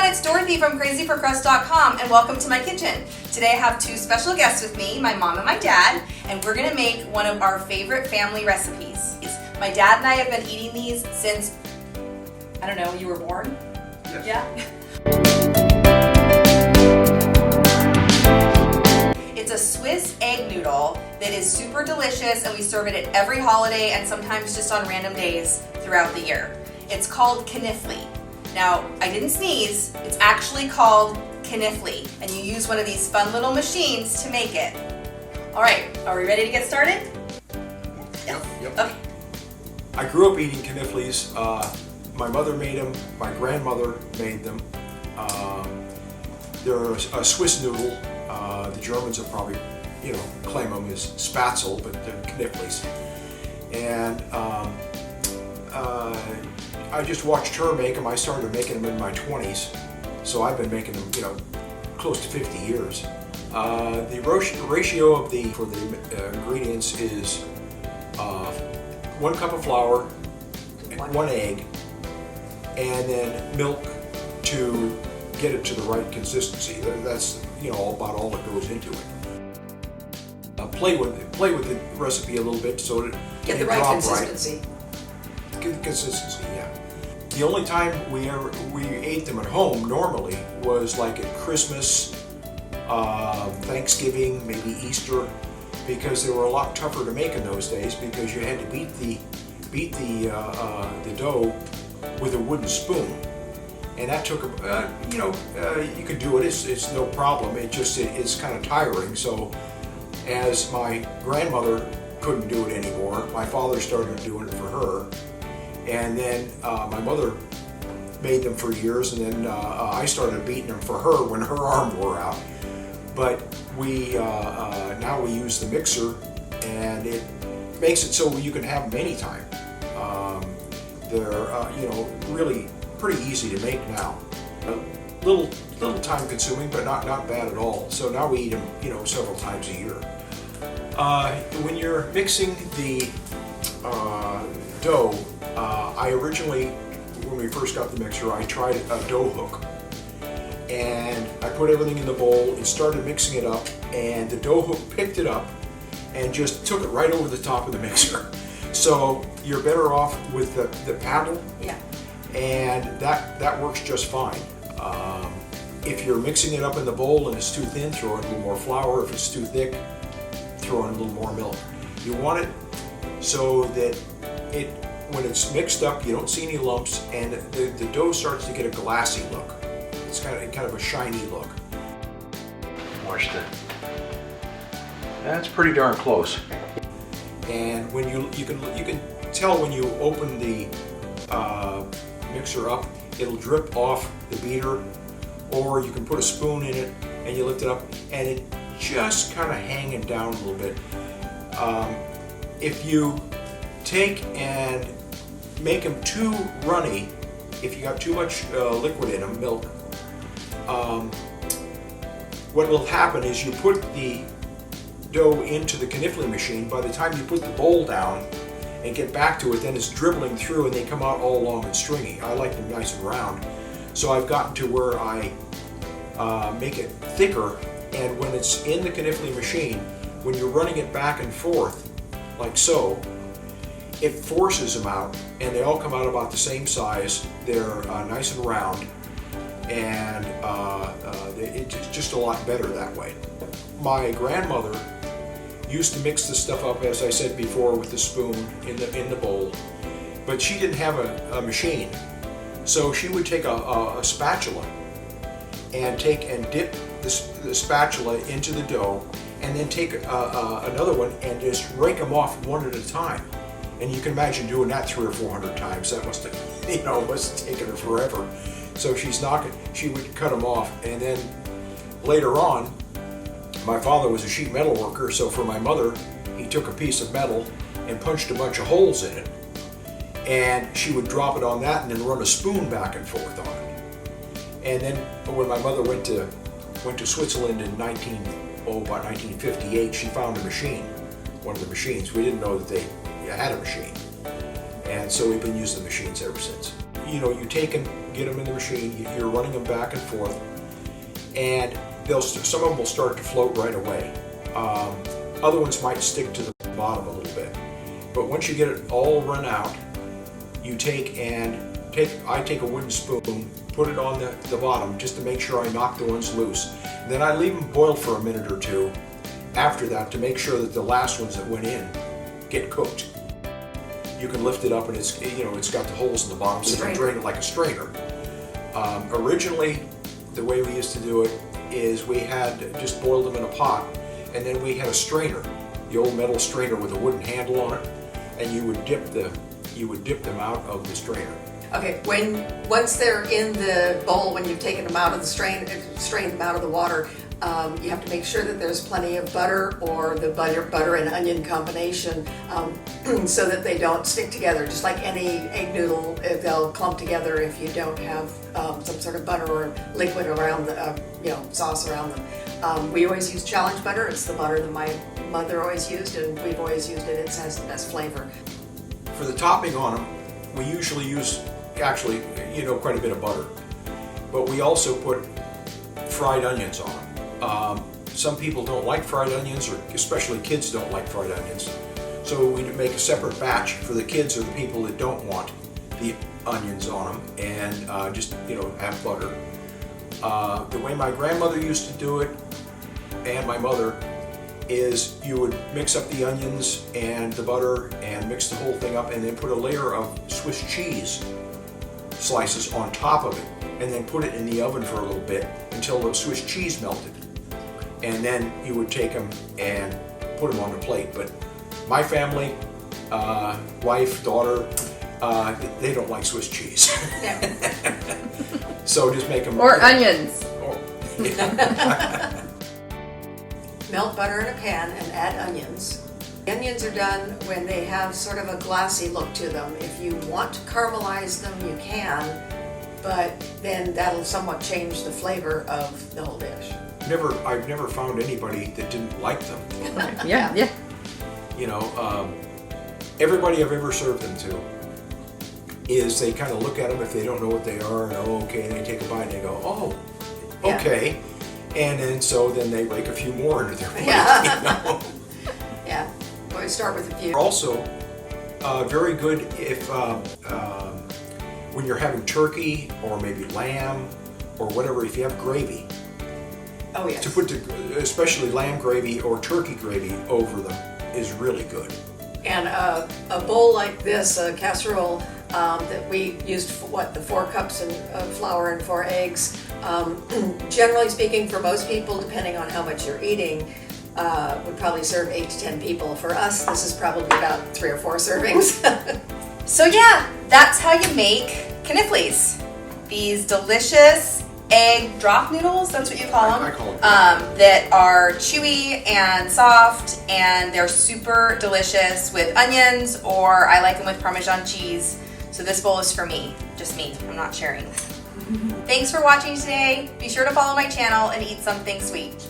it's Dorothy from crazyforcrust.com and welcome to my kitchen. Today I have two special guests with me, my mom and my dad, and we're gonna make one of our favorite family recipes. My dad and I have been eating these since, I don't know, you were born? Yes. Yeah? It's a Swiss egg noodle that is super delicious, and we serve it at every holiday and sometimes just on random days throughout the year. It's called Knoepfle. Now, I didn't sneeze, it's actually called Knoepfle, and you use one of these fun little machines to make it. All right, are we ready to get started? Yep. Okay. I grew up eating Knoepfles. My mother made them, my grandmother made them. They're a Swiss noodle. The Germans will probably, claim them as Spaetzle, but they're Knoepfles. And I just watched her make them. I started making them in my 20s, so I've been making them, close to 50 years. The ratio for the ingredients is 1 cup of flour, 1 egg, and then milk to get it to the right consistency. That's about all that goes into it. Play with the recipe a little bit so it get the right consistency. Get the consistency, yeah. The only time we ate them at home normally was like at Christmas, Thanksgiving, maybe Easter, because they were a lot tougher to make in those days because you had to beat the dough with a wooden spoon, and that took you could do it. It's no problem. It's kind of tiring. So as my grandmother couldn't do it anymore, my father started doing it for her. And then my mother made them for years, and then I started beating them for her when her arm wore out. But now we use the mixer, and it makes it so you can have them anytime. They're really pretty easy to make now. A little time consuming, but not bad at all. So now we eat them several times a year. When you're mixing the dough. I originally, when we first got the mixer, I tried a dough hook, and I put everything in the bowl and started mixing it up, and the dough hook picked it up and just took it right over the top of the mixer. So you're better off with the paddle, Yeah. and that works just fine. If you're mixing it up in the bowl and it's too thin, throw in a little more flour. If it's too thick, throw in a little more milk. You want it so that when it's mixed up, you don't see any lumps, and the dough starts to get a glassy look. It's kind of a shiny look. Watch that. That's pretty darn close. And when you can tell when you open the mixer up, it'll drip off the beater, or you can put a spoon in it and you lift it up, and it just kind of hanging down a little bit. If you take and make them too runny, if you got too much liquid in them, milk, what will happen is you put the dough into the Knoepfle machine. By the time you put the bowl down and get back to it, then it's dribbling through and they come out all long and stringy. I like them nice and round. So I've gotten to where I make it thicker, and when it's in the Knoepfle machine, when you're running it back and forth, like so, it forces them out, and they all come out about the same size. They're nice and round, and it's just a lot better that way. My grandmother used to mix the stuff up, as I said before, with the spoon in the bowl, but she didn't have a machine, so she would take a spatula and dip the spatula into the dough, and then take another one and just rake them off one at a time. And you can imagine doing that 300 or 400 times. That must have taken her forever. So she would cut them off, and then later on, my father was a sheet metal worker, so for my mother, he took a piece of metal and punched a bunch of holes in it, and she would drop it on that and then run a spoon back and forth on it. And then when my mother went to Switzerland in about 1958, she found a machine, one of the machines. We didn't know that they had a machine, and so we've been using the machines ever since. you take and get them in the machine, you're running them back and forth, and some of them will start to float right away. Other ones might stick to the bottom a little bit. But once you get it all run out, you I take a wooden spoon, put it on the bottom just to make sure I knock the ones loose. And then I leave them boiled for a minute or two after that to make sure that the last ones that went in get cooked. You can lift it up and it's got the holes in the bottom, so you can drain it like a strainer. Originally, the way we used to do it is we had just boiled them in a pot, and then we had a strainer, the old metal strainer with a wooden handle on it, and you would dip them out of the strainer. Okay, once they're in the bowl, when you've taken them out of the strained them out of the water, you have to make sure that there's plenty of butter, or the butter and onion combination, so that they don't stick together. Just like any egg noodle, they'll clump together if you don't have some sort of butter or liquid around the sauce around them. We always use challenge butter. It's the butter that my mother always used, and we've always used it. It has the best flavor. For the topping on them, we usually use quite a bit of butter, but we also put fried onions on them. Some people don't like fried onions, or especially kids don't like fried onions, so we make a separate batch for the kids or the people that don't want the onions on them, and just have butter. The way my grandmother used to do it, and my mother, is you would mix up the onions and the butter and mix the whole thing up, and then put a layer of Swiss cheese slices on top of it, and then put it in the oven for a little bit until the Swiss cheese melted. And then you would take them and put them on the plate. But my family, wife, daughter, they don't like Swiss cheese. So just make them... Or onions. Melt butter in a pan and add onions. Onions are done when they have sort of a glassy look to them. If you want to caramelize them, you can, but then that'll somewhat change the flavor of the whole dish. I've never found anybody that didn't like them. Yeah. Everybody I've ever served them to is they kind of look at them if they don't know what they are, and okay, and they take a bite and they go, oh, okay. And then they rake a few more into their plate. Yeah. Yeah. Always start with a few. Also, very good if when you're having turkey or maybe lamb or whatever, if you have gravy. Oh yes. To put especially lamb gravy or turkey gravy over them is really good. And a bowl like this, a casserole that we used, the 4 cups of flour and 4 eggs. Generally speaking, for most people, depending on how much you're eating, would probably serve 8 to 10 people. For us, this is probably about 3 or 4 servings. So yeah, that's how you make Knoepfles. These delicious egg drop noodles, that's what you call them. I call them. That are chewy and soft, and they're super delicious with onions, or I like them with Parmesan cheese. So this bowl is for me, just me, I'm not sharing. Thanks for watching today. Be sure to follow my channel and eat something sweet.